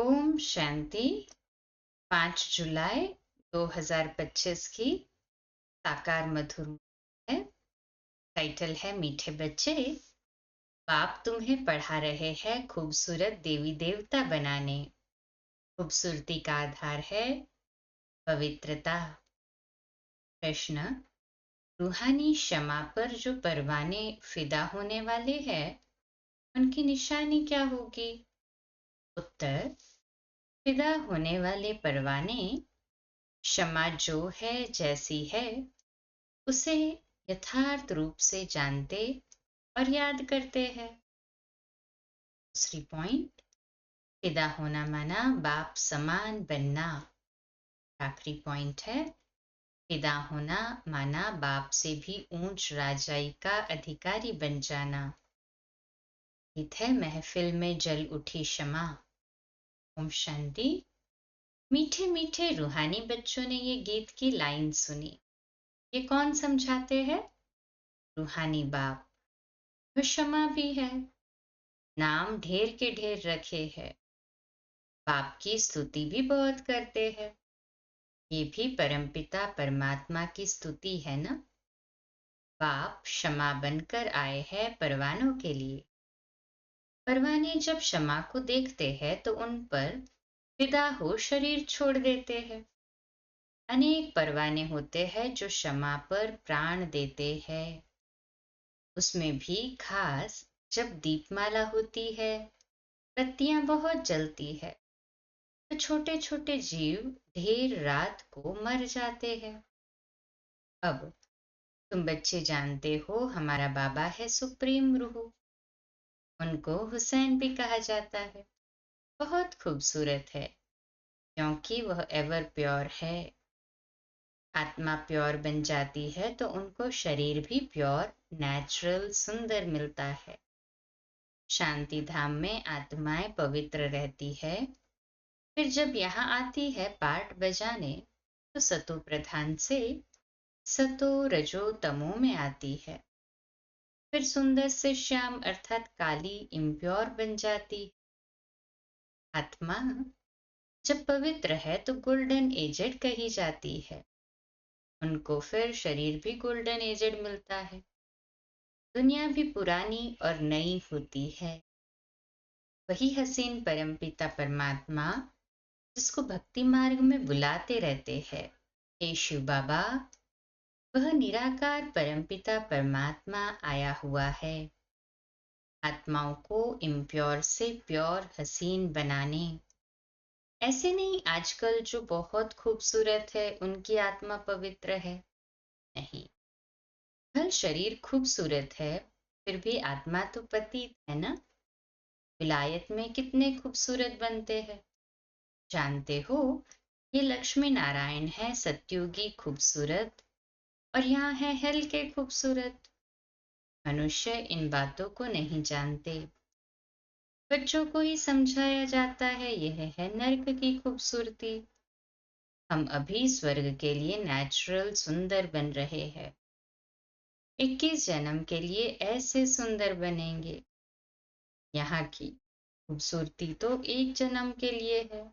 ओम शांति। 5 जुलाई 2025 की साकार मधुर है। टाइटल है मीठे बच्चे। बाप तुम्हें पढ़ा रहे हैं खूबसूरत देवी देवता बनाने। खूबसूरती का आधार है पवित्रता। प्रश्न, रूहानी क्षमा पर जो परवाने फिदा होने वाले हैं उनकी निशानी क्या होगी? उत्तर, फिदा होने वाले परवाने क्षमा जो है जैसी है उसे यथार्थ रूप से जानते और याद करते हैं। दूसरी पॉइंट, फिदा होना माना बाप समान बनना। आखिरी पॉइंट है, फिदा होना माना बाप से भी ऊंच राजाई का अधिकारी बन जाना। गीत है महफिल में जल उठी शमा। ओम शांति। मीठे मीठे रूहानी बच्चों ने ये गीत की लाइन सुनी। ये कौन समझाते हैं? रूहानी बाप। वह क्षमा भी है, नाम ढेर के ढेर रखे हैं, बाप की स्तुति भी बहुत करते हैं। ये भी परमपिता परमात्मा की स्तुति है ना। बाप क्षमा बनकर आए हैं परवानों के लिए। परवाने जब क्षमा को देखते हैं तो उन पर फिदा हो शरीर छोड़ देते हैं। अनेक परवाने होते हैं जो क्षमा पर प्राण देते हैं। उसमें भी खास जब दीपमाला होती है, बत्तियां बहुत जलती है, तो छोटे छोटे जीव ढेर रात को मर जाते हैं। अब तुम बच्चे जानते हो हमारा बाबा है सुप्रीम रूह। उनको हुसैन भी कहा जाता है। बहुत खूबसूरत है क्योंकि वह एवर प्योर है। आत्मा प्योर बन जाती है तो उनको शरीर भी प्योर, नेचुरल, सुंदर मिलता है। शांति धाम में आत्माएं पवित्र रहती है। फिर जब यहाँ आती है पाठ बजाने तो सतो प्रधान से सतो रजो तमो में आती है। फिर सुंदर से श्याम अर्थात काली इम्प्योर बन जाती। आत्मा जब पवित्र है तो गोल्डन एजेड कही जाती है। उनको फिर शरीर भी गोल्डन एजेड मिलता है। दुनिया भी पुरानी और नई होती है। वही हसीन परमपिता परमात्मा जिसको भक्ति मार्ग में बुलाते रहते हैं, हे शिव बाबा, वह निराकार परमपिता परमात्मा आया हुआ है आत्माओं को इम्प्योर से प्योर हसीन बनाने। ऐसे नहीं आजकल जो बहुत खूबसूरत है उनकी आत्मा पवित्र है, नहीं। भल शरीर खूबसूरत है फिर भी आत्मा तो पतित है ना। विलायत में कितने खूबसूरत बनते हैं, जानते हो। ये लक्ष्मी नारायण है सत्युगी खूबसूरत, और यहाँ है हेल के खूबसूरत। मनुष्य इन बातों को नहीं जानते। बच्चों को ही समझाया जाता है यह है नर्क की खूबसूरती। हम अभी स्वर्ग के लिए नेचुरल सुंदर बन रहे हैं। 21 जन्म के लिए ऐसे सुंदर बनेंगे। यहाँ की खूबसूरती तो एक जन्म के लिए है।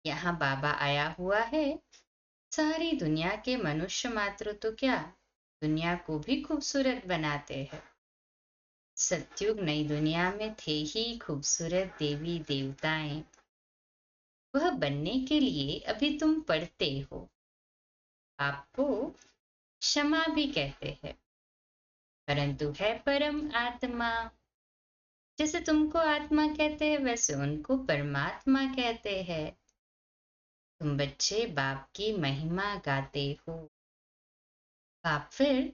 यहाँ बाबा आया हुआ है, सारी दुनिया के मनुष्य मात्र तो क्या, दुनिया को भी खूबसूरत बनाते हैं। सत्युग नई दुनिया में थे ही खूबसूरत देवी देवताएं। वह बनने के लिए अभी तुम पढ़ते हो। आपको क्षमा भी कहते हैं, परंतु है परम आत्मा। जैसे तुमको आत्मा कहते हैं वैसे उनको परमात्मा कहते हैं। तुम बच्चे बाप की महिमा गाते हो। बाप फिर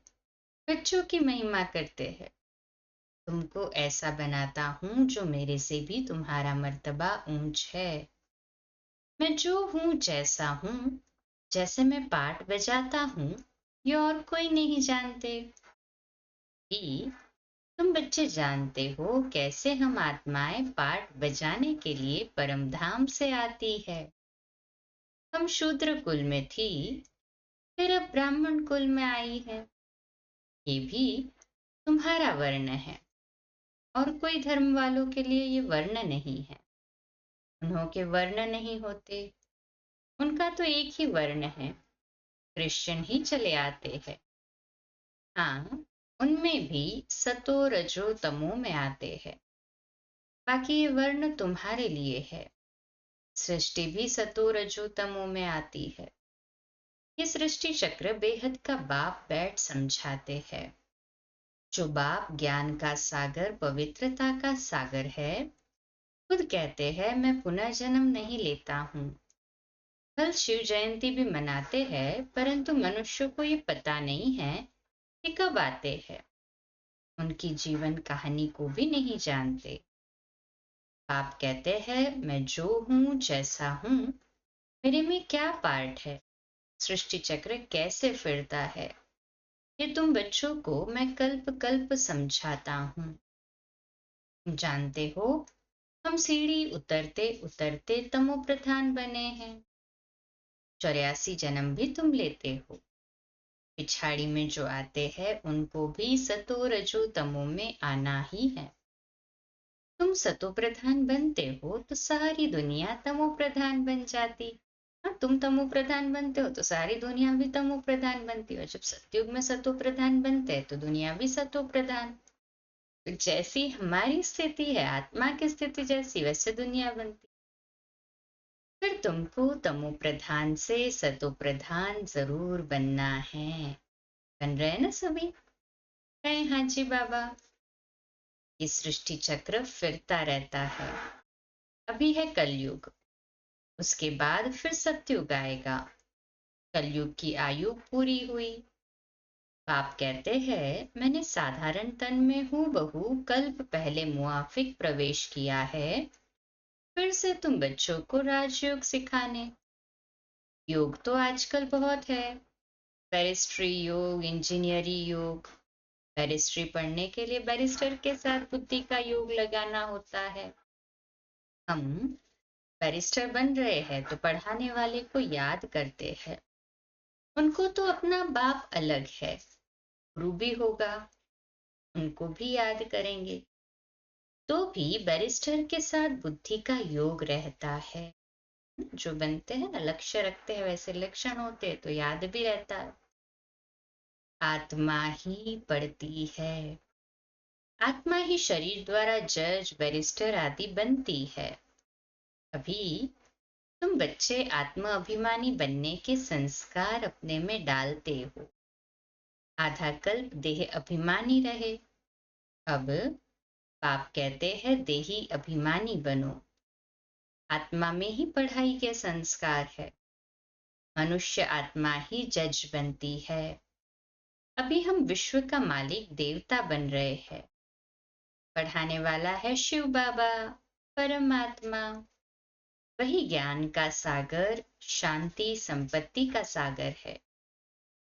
बच्चों की महिमा करते हैं। तुमको ऐसा बनाता हूं जो मेरे से भी तुम्हारा मर्तबा ऊंच है। मैं जो हूं जैसा हूं, जैसे मैं पाठ बजाता हूं, ये और कोई नहीं जानते। कि तुम बच्चे जानते हो कैसे हम आत्माएं पाठ बजाने के लिए परम धाम से आती है। हम शूद्र कुल में थी, फिर अब ब्राह्मण कुल में आई है। ये भी तुम्हारा वर्ण है और कोई धर्म वालों के लिए ये वर्ण नहीं है। उन्हों के वर्ण नहीं होते, उनका तो एक ही वर्ण है, क्रिश्चियन ही चले आते हैं। हाँ, उनमें भी सतो रजो तमो में आते हैं। बाकी ये वर्ण तुम्हारे लिए है। सृष्टि भी सतो रजो तमो में आती है। ये सृष्टि चक्र बेहद का बाप बैठ समझाते हैं। जो बाप ज्ञान का सागर, पवित्रता का सागर है, खुद कहते हैं मैं पुनर्जन्म नहीं लेता हूँ। कल शिव जयंती भी मनाते हैं, परंतु मनुष्यों को ये पता नहीं है कि कब आते हैं। उनकी जीवन कहानी को भी नहीं जानते। बाप कहते हैं मैं जो हूँ, जैसा हूँ, मेरे में क्या पार्ट है, सृष्टि चक्र कैसे फिरता है, ये तुम बच्चों को मैं कल्प कल्प समझाता हूँ। जानते हो, हम सीढ़ी उतरते उतरते तमो प्रधान बने हैं। 84 जन्म भी तुम लेते हो। पिछाड़ी में जो आते हैं उनको भी सतो रजो तमो में आना ही है। तुम सतो प्रधान बनते हो तो सारी दुनिया तमो प्रधान बन जाती। हाँ, तुम तमो प्रधान बनते हो तो सारी दुनिया भी तमो प्रधान बनती है। जब सतयुग में सतो प्रधान बनते हैं तो दुनिया भी सतो प्रधान। तो जैसी हमारी स्थिति है, आत्मा की स्थिति जैसी, वैसे दुनिया बनती। फिर तुमको तमो प्रधान से सतो प्रधान जरूर बनना है। बन रहे हैं ना सभी? कहे हाँ जी बाबा। ये सृष्टि चक्र फिरता रहता है। अभी है कलयुग, उसके बाद फिर सतयुग आएगा। कलयुग की आयु पूरी हुई। बाप कहते हैं मैंने साधारण तन में हूँ बहू कल्प पहले मुआफिक प्रवेश किया है, फिर से तुम बच्चों को राजयोग सिखाने। योग तो आजकल बहुत है, बैरिस्ट्री योग, इंजीनियरी योग। बैरिस्ट्री पढ़ने के लिए बैरिस्टर के साथ बुद्धि का योग लगाना होता है। हम बैरिस्टर बन रहे हैं तो पढ़ाने वाले को याद करते हैं। उनको तो अपना बाप अलग है, गुरु भी होगा, उनको भी याद करेंगे। तो भी बैरिस्टर के साथ बुद्धि का योग रहता है। जो बनते हैं ना, लक्ष्य रखते हैं, वैसे लक्षण होते हैं तो याद भी रहता है। आत्मा ही पढ़ती है। आत्मा ही शरीर द्वारा जज, बैरिस्टर आदि बनती है। अभी तुम बच्चे आत्म अभिमानी बनने के संस्कार अपने में डालते हो। आधा कल्प देह अभिमानी रहे। अब बाप कहते हैं देही अभिमानी बनो। आत्मा में ही पढ़ाई के संस्कार है। मनुष्य आत्मा ही जज बनती है। अभी हम विश्व का मालिक देवता बन रहे हैं। पढ़ाने वाला है शिव बाबा, परमात्मा। वही ज्ञान का सागर, शांति संपत्ति का सागर है।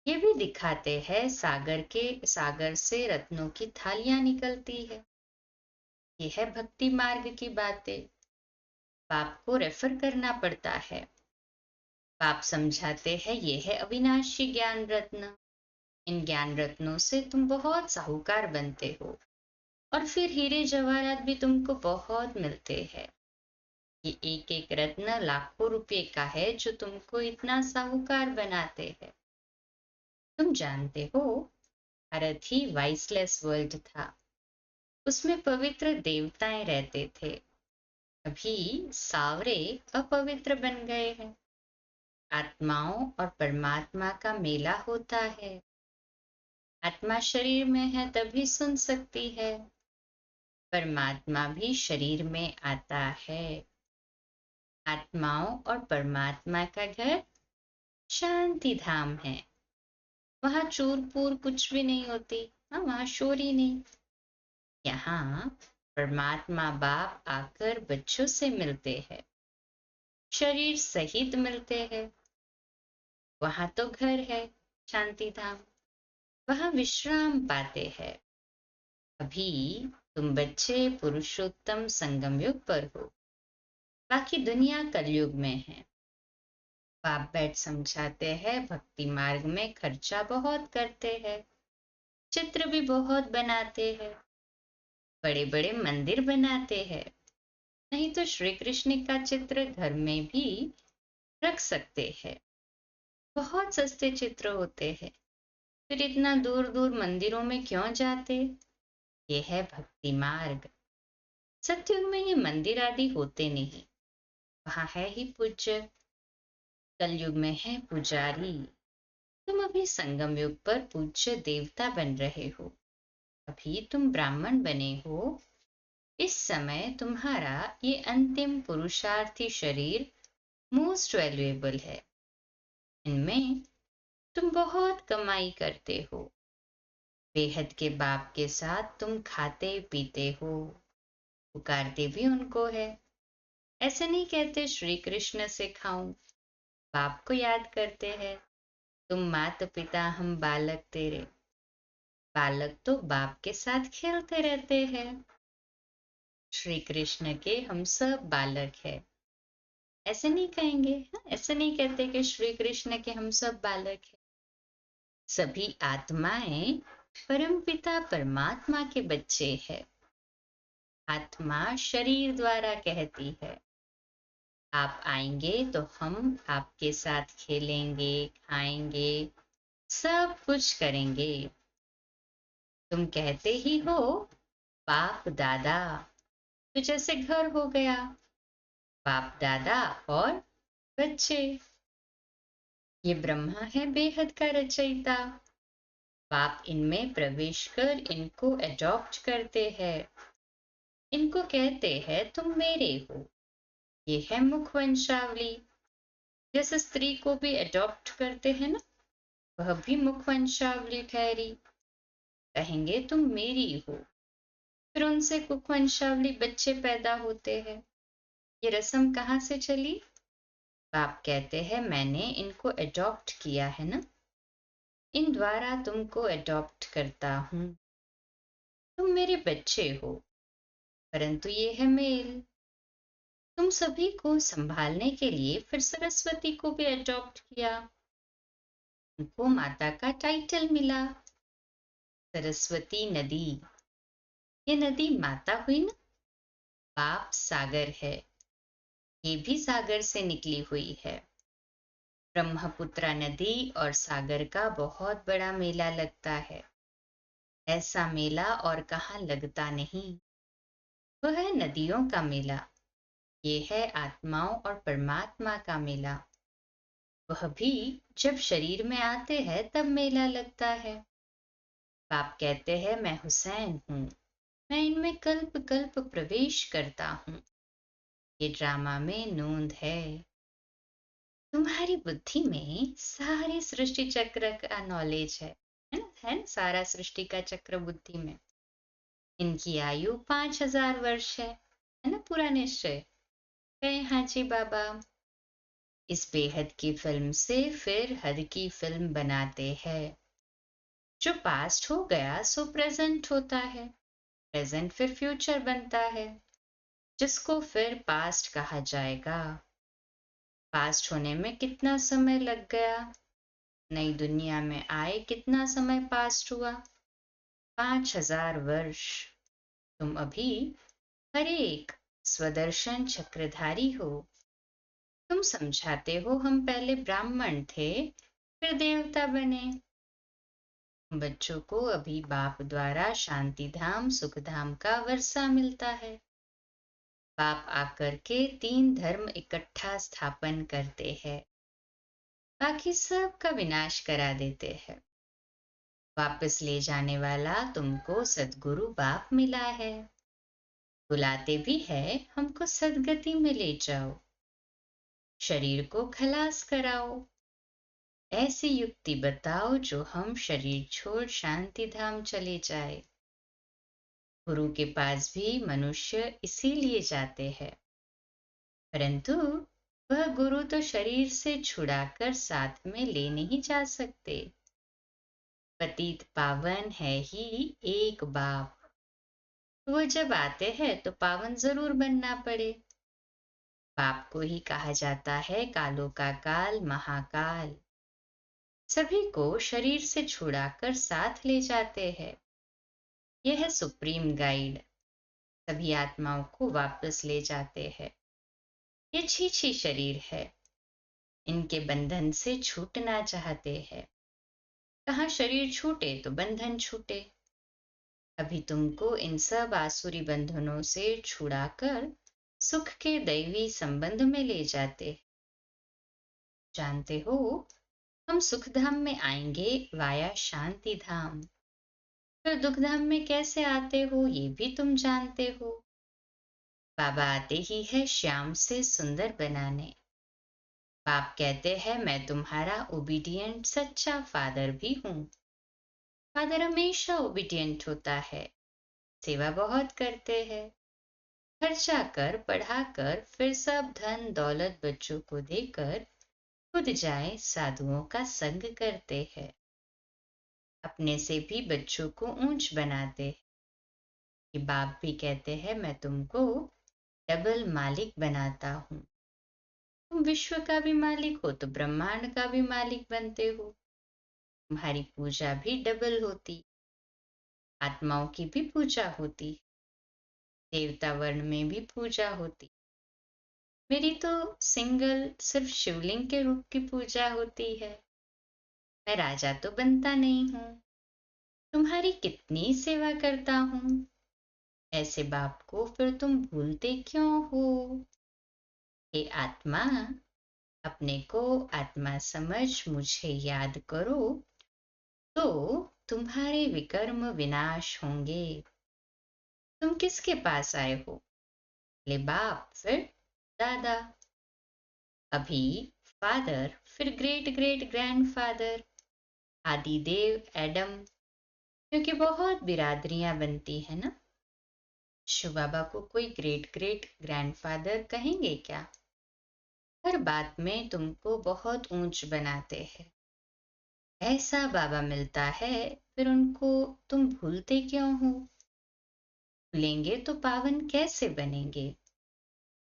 ये भी दिखाते हैं सागर से रत्नों की थालियां निकलती है। ये है भक्ति मार्ग की बातें। बाप को रेफर करना पड़ता है। बाप समझाते हैं ये है अविनाशी ज्ञान रत्न। इन ज्ञान रत्नों से तुम बहुत साहूकार बनते हो और फिर हीरे जवाहरात भी तुमको बहुत मिलते हैं। ये एक एक रत्न लाखों रुपए का है जो तुमको इतना साहूकार बनाते हैं। तुम जानते हो, भारत ही वाइसलेस वर्ल्ड था। उसमें पवित्र देवताएं रहते थे। अभी सावरे अपवित्र बन गए हैं। आत्माओं और परमात्मा का मेला होता है। आत्मा शरीर में है तभी सुन सकती है। परमात्मा भी शरीर में आता है। आत्माओं और परमात्मा का घर शांति धाम है। वहां चूर पूर कुछ भी नहीं होती। हाँ, वहां शोर ही नहीं। यहाँ परमात्मा बाप आकर बच्चों से मिलते हैं, शरीर सहित मिलते हैं। वहां तो घर है, शांति धाम। वहां विश्राम पाते हैं। अभी तुम बच्चे पुरुषोत्तम संगम युग पर हो, बाकी दुनिया कलयुग में है। बाप बैठ समझाते हैं भक्ति मार्ग में खर्चा बहुत करते हैं, चित्र भी बहुत बनाते हैं, बड़े बड़े मंदिर बनाते हैं। नहीं तो श्री कृष्ण का चित्र घर में भी रख सकते हैं। बहुत सस्ते चित्र होते हैं, फिर इतना दूर दूर मंदिरों में क्यों जाते? ये है भक्ति मार्ग। सत्युग में ये मंदिर आदि होते नहीं, वहां है ही पूज्य। कलयुग में है पुजारी। तुम अभी संगम युग पर पूज्य देवता बन रहे हो, अभी तुम ब्राह्मण बने हो। इस समय तुम्हारा ये अंतिम पुरुषार्थी शरीर मोस्ट वैल्यूएबल है। इनमें तुम बहुत कमाई करते हो। बेहद के बाप के साथ तुम खाते पीते हो, पुकारते भी उनको है। ऐसे नहीं कहते श्री कृष्ण से खाऊं, बाप को याद करते हैं। तुम मात पिता हम बालक तेरे, बालक तो बाप के साथ खेलते रहते हैं। श्री कृष्ण के हम सब बालक है, ऐसे नहीं कहेंगे। हाँ, ऐसे नहीं कहते कि श्री कृष्ण के हम सब बालक है। सभी आत्माएं परमपिता परमात्मा के बच्चे हैं। आत्मा शरीर द्वारा कहती है आप आएंगे तो हम आपके साथ खेलेंगे, खाएंगे, सब कुछ करेंगे। तुम कहते ही हो बाप दादा, तो जैसे घर हो गया, बाप दादा और बच्चे। ये ब्रह्मा है बेहद का रचयिता। बाप इनमें प्रवेश कर इनको अडॉप्ट करते हैं। इनको कहते हैं तुम मेरे हो। ये है मुख वंशावली। जैसे स्त्री को भी अडॉप्ट करते हैं ना, वह भी मुख वंशावली ठहरी। कहेंगे तुम मेरी हो, फिर उनसे मुख वंशावली बच्चे पैदा होते हैं। ये रस्म कहाँ से चली? बाप कहते हैं मैंने इनको अडॉप्ट किया है ना, इन द्वारा तुमको अडॉप्ट करता हूं। तुम मेरे बच्चे हो, परंतु ये है मेल। तुम सभी को संभालने के लिए फिर सरस्वती को भी अडॉप्ट किया। उनको माता का टाइटल मिला, सरस्वती नदी। ये नदी माता हुई ना। बाप सागर है, ये भी सागर से निकली हुई है। ब्रह्मपुत्रा नदी और सागर का बहुत बड़ा मेला लगता है। ऐसा मेला और कहाँ लगता नहीं। वह है नदियों का मेला, ये है आत्माओं और परमात्मा का मेला। वह भी जब शरीर में आते हैं तब मेला लगता है। बाप कहते हैं मैं हुसैन हूँ, मैं इनमें कल्प कल्प प्रवेश करता हूँ। ये ड्रामा में नोंद है। तुम्हारी बुद्धि में सारे सृष्टि चक्र का नॉलेज है ना, है ना, सारा सृष्टि का चक्र बुद्धि में। इनकी आयु 5000 वर्ष है ना, पूरा निश्चय। कहे हाँ जी बाबा। इस बेहद की फिल्म से फिर हद की फिल्म बनाते हैं। जो पास्ट हो गया सो प्रेजेंट होता है, प्रेजेंट फिर फ्यूचर बनता है, जिसको फिर पास्ट कहा जाएगा। पास्ट होने में कितना समय लग गया, नई दुनिया में आए कितना समय पास्ट हुआ? 5000 वर्ष। तुम अभी हर एक स्वदर्शन चक्रधारी हो। तुम समझाते हो हम पहले ब्राह्मण थे फिर देवता बने। बच्चों को अभी बाप द्वारा शांति धाम सुख धाम का वर्षा मिलता है। बाप आकर के 3 धर्म इकट्ठा स्थापन करते हैं, बाकी सब का विनाश करा देते हैं। वापस ले जाने वाला तुमको सद्गुरु बाप मिला है। बुलाते भी है हमको सदगति में ले जाओ, शरीर को खलास कराओ। ऐसी युक्ति बताओ जो हम शरीर छोड़ शांति धाम चले जाए। गुरु के पास भी मनुष्य इसीलिए जाते हैं, परंतु वह गुरु तो शरीर से छुड़ाकर साथ में ले नहीं जा सकते। पतित पावन है ही एक बाप। वो जब आते हैं तो पावन जरूर बनना पड़े। बाप को ही कहा जाता है कालों का काल महाकाल। सभी को शरीर से छुड़ाकर साथ ले जाते हैं। यह है सुप्रीम गाइड। सभी आत्माओं को वापस ले जाते हैं। ये छी शरीर है, इनके बंधन से छूटना चाहते हैं। कहाँ शरीर छूटे तो बंधन छूटे। अभी तुमको इन सब आसुरी बंधनों से छुड़ाकर सुख के दैवी संबंध में ले जाते। जानते हो, हम सुख धाम में आएंगे वाया शांति धाम। फिर दुख धाम में कैसे आते हो ये भी तुम जानते हो। बाबा आते ही है श्याम से सुंदर बनाने। बाप कहते हैं मैं तुम्हारा ओबीडिएंट सच्चा फादर भी हूँ। फादर हमेशा ओबीडिएंट होता है, सेवा बहुत करते हैं। खर्चा कर पढ़ाकर फिर सब धन दौलत बच्चों को देकर खुद जाए साधुओं का संग करते हैं। अपने से भी बच्चों को ऊंच बनाते हैं। कि बाप भी कहते हैं मैं तुमको डबल मालिक बनाता हूँ। तुम विश्व का भी मालिक हो तो ब्रह्मांड का भी मालिक बनते हो। तुम्हारी पूजा भी डबल होती, आत्माओं की भी पूजा होती, देवता वर्ण में भी पूजा होती। मेरी तो सिंगल सिर्फ शिवलिंग के रूप की पूजा होती है। मैं राजा तो बनता नहीं हूँ। तुम्हारी कितनी सेवा करता हूँ। ऐसे बाप को फिर तुम भूलते क्यों हो। हे आत्मा, अपने को आत्मा समझ मुझे याद करो तो तुम्हारे विकर्म विनाश होंगे। तुम किसके पास आए हो। ले बाप फिर दादा, अभी फादर फिर ग्रेट ग्रेट ग्रैंडफादर, आदिदेव एडम, क्योंकि बहुत बिरादरियां बनती है ना। शिव बाबा को कोई ग्रेट ग्रेट ग्रैंडफादर कहेंगे क्या। हर बात में तुमको बहुत ऊंच बनाते हैं। ऐसा बाबा मिलता है फिर उनको तुम भूलते क्यों हो। भूलेंगे तो पावन कैसे बनेंगे।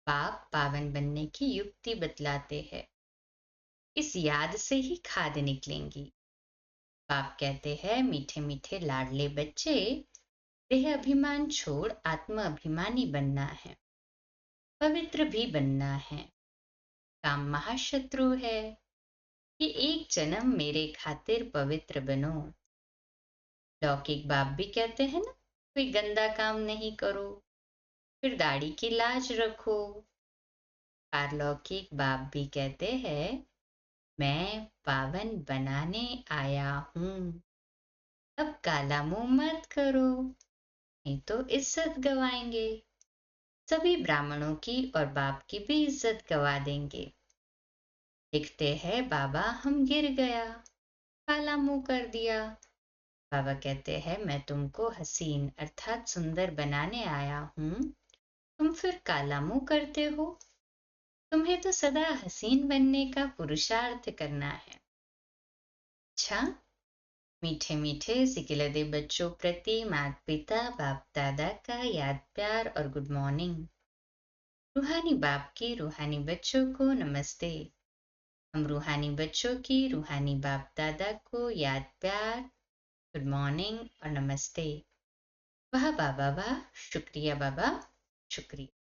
पाप पावन बनने की युक्ति बतलाते हैं। इस याद से ही खाद निकलेंगी। बाप कहते हैं मीठे मीठे लाडले बच्चे, देह अभिमान छोड़ आत्म अभिमानी बनना है, पवित्र भी बनना है। काम महाशत्रु है। ये एक जन्म मेरे खातिर पवित्र बनो। लौकिक बाप भी कहते हैं ना कोई गंदा काम नहीं करो, फिर दाढ़ी की लाज रखो। पारलौकिक बाप भी कहते हैं मैं पावन बनाने आया हूँ। अब काला मुंह मत करो, नहीं तो इज्जत गवाएंगे। सभी ब्राह्मणों की और बाप की भी इज्जत गवा देंगे। लिखते हैं बाबा हम गिर गया, काला मुंह कर दिया। बाबा कहते हैं मैं तुमको हसीन अर्थात सुंदर बनाने आया हूँ। तुम फिर काला मुंह करते हो। तुम्हें तो सदा हसीन बनने का पुरुषार्थ करना है। अच्छा, मीठे मीठे सिकिलदे बच्चों प्रति माता पिता बाप दादा का याद प्यार और गुड मॉर्निंग। रूहानी बाप की रूहानी बच्चों को नमस्ते। हम रूहानी बच्चों की रूहानी बाप दादा को याद प्यार गुड मॉर्निंग और नमस्ते। वाह बाबा वाह, शुक्रिया बाबा शुक्रिया।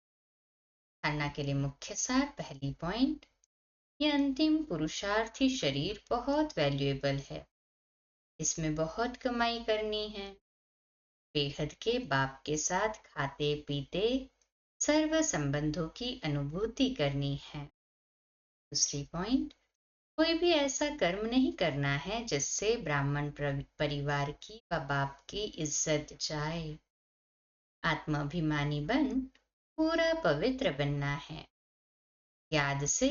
धारणा के लिए मुख्य सार पहली पॉइंट, ये अंतिम पुरुषार्थी शरीर बहुत वैल्यूएबल है। इसमें बहुत कमाई करनी है। बेहद के बाप के साथ खाते पीते सर्व संबंधों की अनुभूति करनी है। दूसरी पॉइंट, कोई भी ऐसा कर्म नहीं करना है जिससे ब्राह्मण परिवार की व बाप की इज्जत जाए। आत्माभिमानी बन पूरा पवित्र बनना है। याद से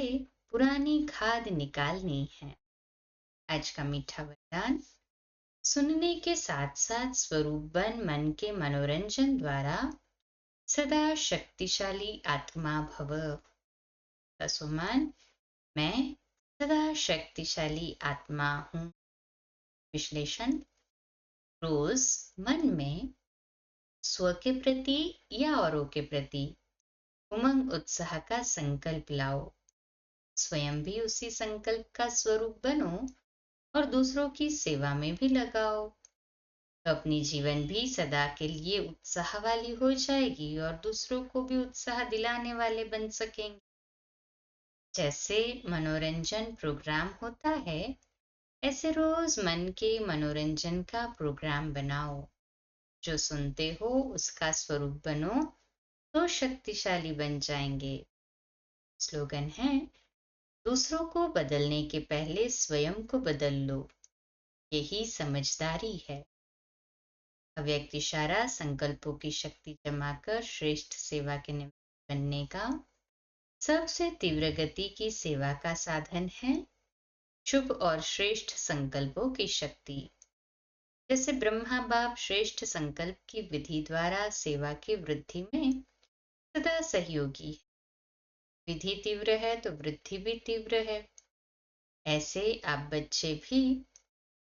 पुरानी खाद निकालनी है। आज का मीठा वरदान, सुनने के साथ साथ स्वरूप बन मन के मनोरंजन द्वारा सदा शक्तिशाली आत्मा भव। सुमान, मैं सदा शक्तिशाली आत्मा हूँ। विश्लेषण, रोज मन में स्व के प्रति या औरों के प्रति उमंग उत्साह का संकल्प लाओ। स्वयं भी उसी संकल्प का स्वरूप बनो और दूसरों की सेवा में भी लगाओ। तो अपनी जीवन भी सदा के लिए उत्साह वाली हो जाएगी और दूसरों को भी उत्साह दिलाने वाले बन सकेंगे। जैसे मनोरंजन प्रोग्राम होता है, ऐसे रोज मन के मनोरंजन का प्रोग्राम बनाओ। जो सुनते हो उसका स्वरूप बनो तो शक्तिशाली बन जाएंगे। स्लोगन है, दूसरों को बदलने के पहले स्वयं को बदल लो। यही समझदारी है। अव्यक्त इशारा संकल्पों की शक्ति जमाकर श्रेष्ठ सेवा के निमित्त बनने का सबसे तीव्र गति की सेवा का साधन है। शुभ और श्रेष्ठ संकल्पों की शक्ति। जैसे ब्रह्मा बाप श्रेष्ठ संकल्प की विधि द्वारा सेवा की वृद्धि में सदा सहयोगी। विधि तीव्र है तो वृद्धि भी तीव्र है। ऐसे आप बच्चे भी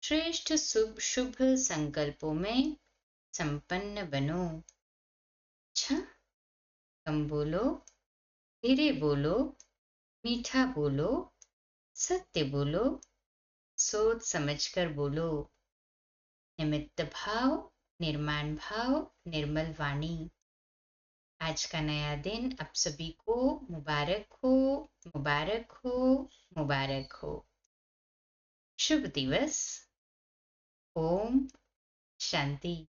श्रेष्ठ शुभ शुभ संकल्पों में संपन्न बनो। अच्छा, कम बोलो, धीरे बोलो, मीठा बोलो, सत्य बोलो, सोच समझकर बोलो। निमित्त भाव, निर्माण भाव, निर्मल वाणी। आज का नया दिन आप सभी को मुबारक हो, मुबारक हो, मुबारक हो। शुभ दिवस। ओम शांति।